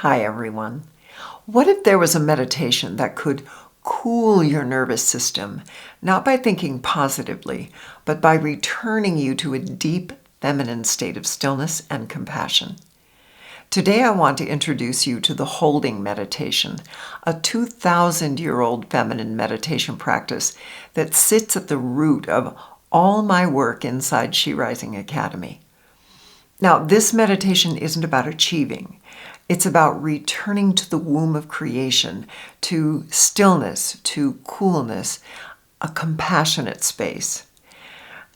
Hi, everyone. What if there was a meditation that could cool your nervous system, not by thinking positively, but by returning you to a deep feminine state of stillness and compassion? Today, I want to introduce you to the holding meditation, a 2,000-year-old feminine meditation practice that sits at the root of all my work inside She Rising Academy. Now, this meditation isn't about achieving. It's about returning to the womb of creation, to stillness, to coolness, a compassionate space.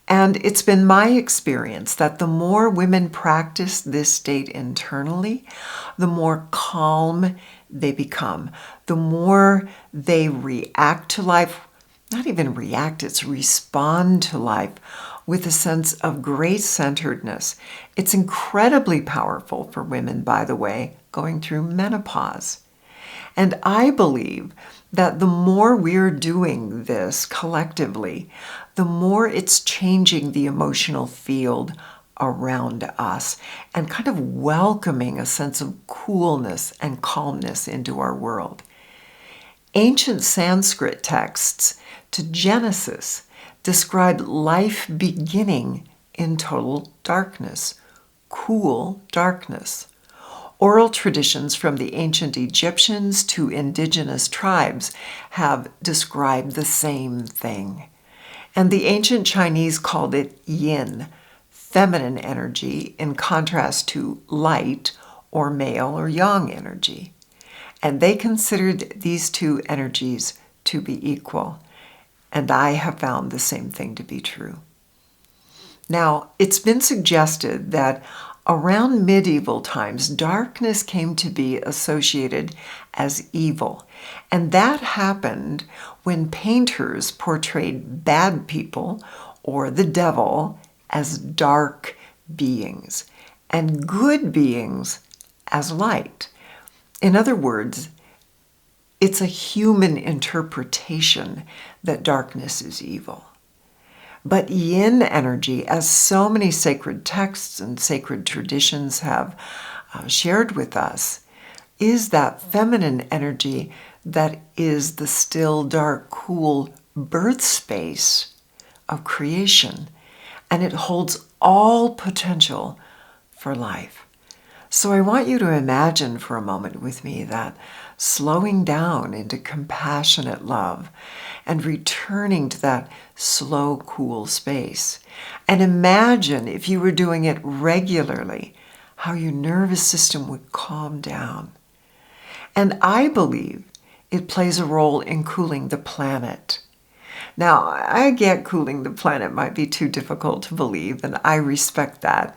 And it's been my experience that the more women practice this state internally, the more calm they become, the more they react to life, not even react, it's respond to life with a sense of grace-centeredness. It's incredibly powerful for women, by the way, going through menopause. And I believe that the more we're doing this collectively, the more it's changing the emotional field around us and kind of welcoming a sense of coolness and calmness into our world. Ancient Sanskrit texts to Genesis describe life beginning in total darkness, cool darkness. Oral traditions from the ancient Egyptians to indigenous tribes have described the same thing. And the ancient Chinese called it yin, feminine energy, in contrast to light or male or yang energy. And they considered these two energies to be equal. And I have found the same thing to be true. Now, it's been suggested that around medieval times, darkness came to be associated as evil. And that happened when painters portrayed bad people or the devil as dark beings and good beings as light. In other words, it's a human interpretation that darkness is evil. But yin energy, as so many sacred texts and sacred traditions have shared with us, is that feminine energy that is the still, dark, cool birth space of creation. And it holds all potential for life. So I want you to imagine for a moment with me that slowing down into compassionate love and returning to that slow, cool space. And imagine if you were doing it regularly, how your nervous system would calm down. And I believe it plays a role in cooling the planet. Now, I get cooling the planet might be too difficult to believe, and I respect that.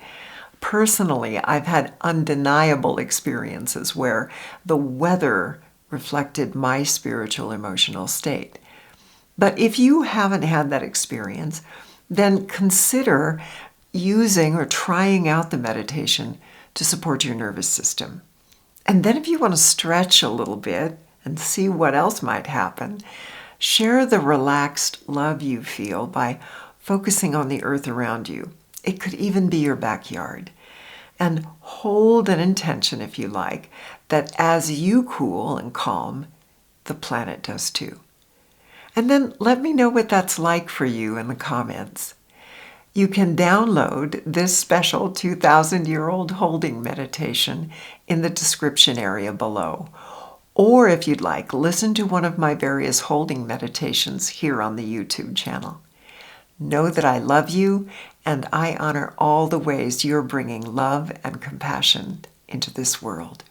Personally, I've had undeniable experiences where the weather reflected my spiritual emotional state. But if you haven't had that experience, then consider using or trying out the meditation to support your nervous system. And then if you want to stretch a little bit and see what else might happen, share the relaxed love you feel by focusing on the earth around you. It could even be your backyard. And hold an intention, if you like, that as you cool and calm, the planet does too. And then let me know what that's like for you in the comments. You can download this special 2,000-year-old holding meditation in the description area below. Or if you'd like, listen to one of my various holding meditations here on the YouTube channel. Know that I love you, and I honor all the ways you're bringing love and compassion into this world.